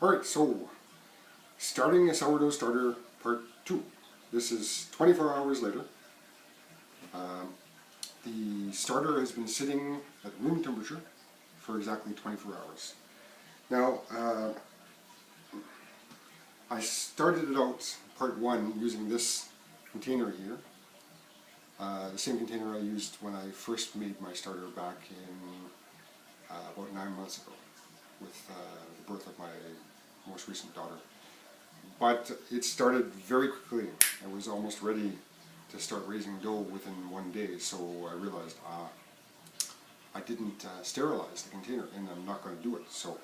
Alright, so starting a sourdough starter part 2. This is 24 hours later. The starter has been sitting at room temperature for exactly 24 hours. Now, I started it out, part 1, using this container here. The same container I used when I first made my starter back in about 9 months ago with the birth of my most recent daughter. But it started very quickly. I was almost ready to start raising dough within 1 day, so I realized I didn't sterilize the container and I'm not going to do it. So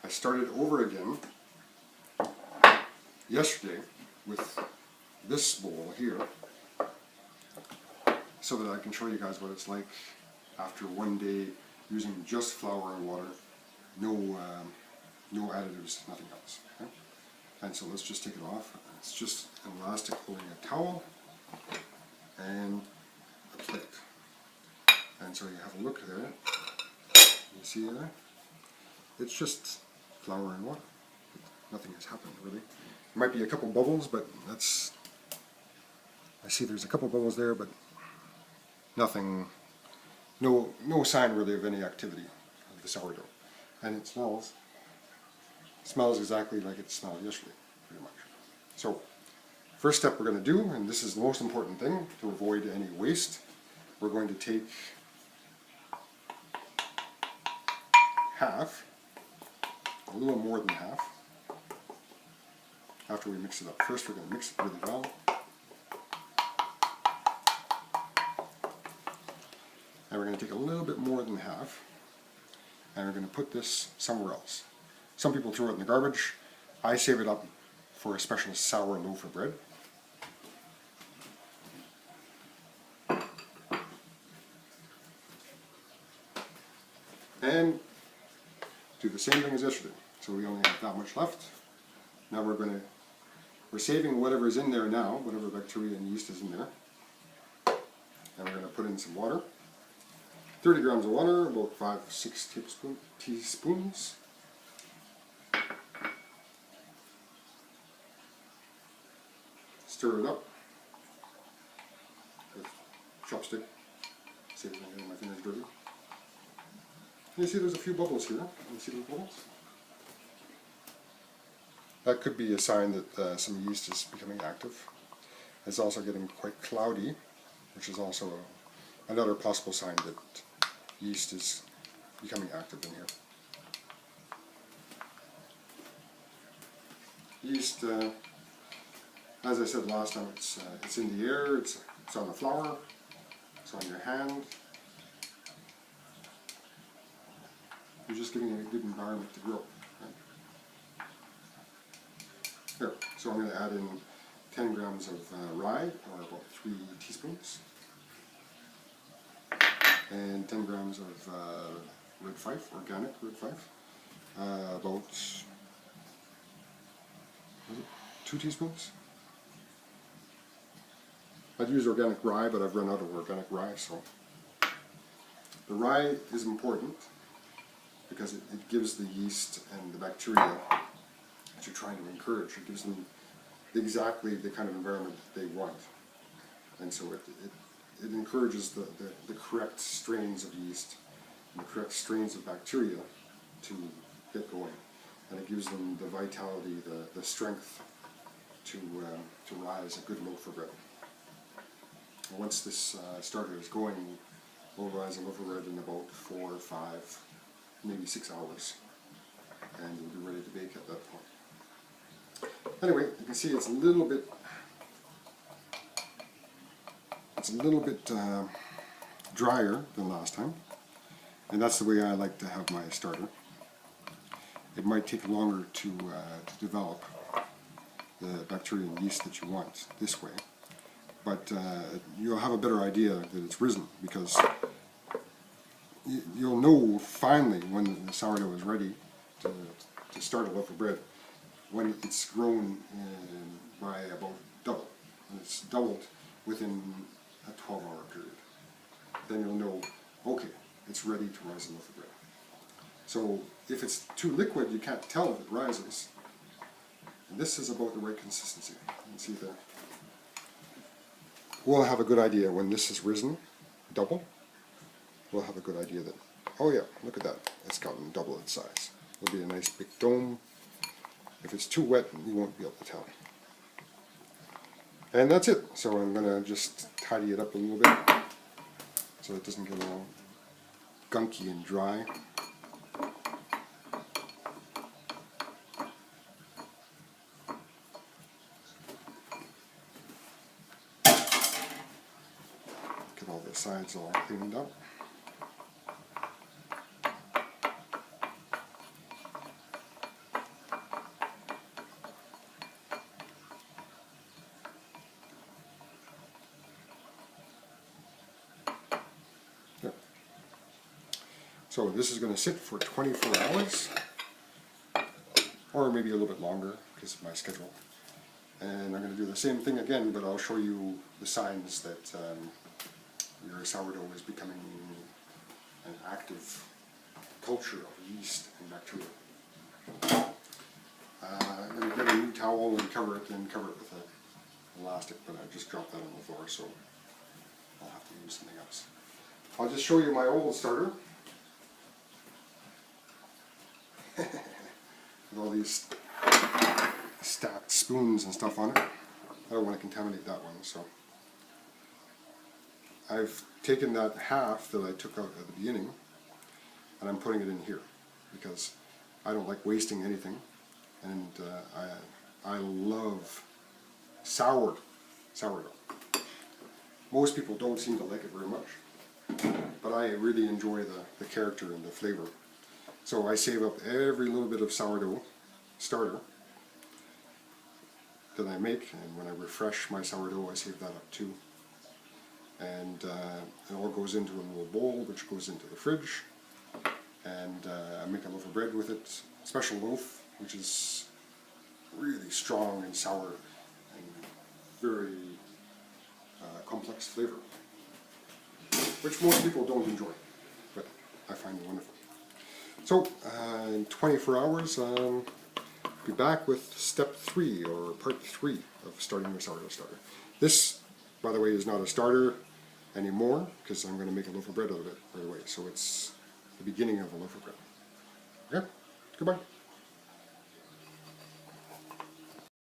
I started over again yesterday with this bowl here so that I can show you guys what it's like after 1 day using just flour and water, no additives, nothing else. Okay? And so let's just take it off. It's just an elastic holding a towel and a plate. And so you have a look there. You see there? It's just flour and water. Nothing has happened really. There might be a couple bubbles, but that's... I see there's a couple bubbles there, but nothing, no sign really of any activity of the sourdough. And it smells exactly like it smelled yesterday, pretty much. So, first step we're going to do, and this is the most important thing to avoid any waste, we're going to take half, a little more than half, after we mix it up. First we're going to mix it really well. And we're going to take a little bit more than half, and we're going to put this somewhere else. Some people throw it in the garbage. I save it up for a special sour loaf of bread. And do the same thing as yesterday. So we only have that much left. Now we're saving whatever's in there now, whatever bacteria and yeast is in there. And we're going to put in some water. 30 grams of water, about 5-6 teaspoons. Stir it up with chopstick. See if I can get my fingers dirty. You see there's a few bubbles here. You see those bubbles? That could be a sign that some yeast is becoming active. It's also getting quite cloudy, which is also another possible sign that yeast is becoming active in here. Yeast, as I said last time, it's in the air, it's on the flour, it's on your hand. You're just giving it a good environment to grow. Right? Here, so I'm going to add in 10 grams of rye, or about 3 teaspoons. And 10 grams of red fife, organic red fife, about 2 teaspoons. I'd use organic rye, but I've run out of organic rye, so. The rye is important because it gives the yeast and the bacteria that you're trying to encourage, it gives them exactly the kind of environment that they want. And so it encourages the correct strains of yeast and the correct strains of bacteria to get going. And it gives them the vitality, the strength to rise a good loaf of bread. And once this starter is going, we'll rise a loaf of bread in about 4 or 5, maybe 6 hours. And we'll be ready to bake at that point. Anyway, you can see it's a little bit drier than last time, and that's the way I like to have my starter. It might take longer to develop the bacteria and yeast that you want this way, but you'll have a better idea that it's risen, because you'll know finally when the sourdough is ready to start a loaf of bread, when it's grown by about double. And it's doubled within a 12-hour period. Then you'll know, okay, it's ready to rise a loaf of bread. So if it's too liquid, you can't tell if it rises. And this is about the right consistency. You can see there. We'll have a good idea when this is risen, double. We'll have a good idea that, oh yeah, look at that, it's gotten double its size. It'll be a nice big dome. If it's too wet, you won't be able to tell. And that's it. So I'm going to just tidy it up a little bit so it doesn't get all gunky and dry. Get all the sides all cleaned up. So this is going to sit for 24 hours, or maybe a little bit longer because of my schedule. And I'm going to do the same thing again, but I'll show you the signs that your sourdough is becoming an active culture of yeast and bacteria. I'm going to get a new towel and cover it with an elastic, but I just dropped that on the floor, so I'll have to use something else. I'll just show you my old starter. With all these stacked spoons and stuff on it. I don't want to contaminate that one, so I've taken that half that I took out at the beginning and I'm putting it in here because I don't like wasting anything, and I love sourdough. Most people don't seem to like it very much, but I really enjoy the character and the flavor. So I save up every little bit of sourdough starter that I make, and when I refresh my sourdough I save that up too. And it all goes into a little bowl which goes into the fridge, and I make a loaf of bread with it, special loaf, which is really strong and sour and very complex flavor, which most people don't enjoy, but I find it wonderful. So, in 24 hours, I'll be back with step 3, or part 3 of starting the sourdough starter. This, by the way, is not a starter anymore, because I'm going to make a loaf of bread out of it right away. So it's the beginning of a loaf of bread. Okay? Goodbye.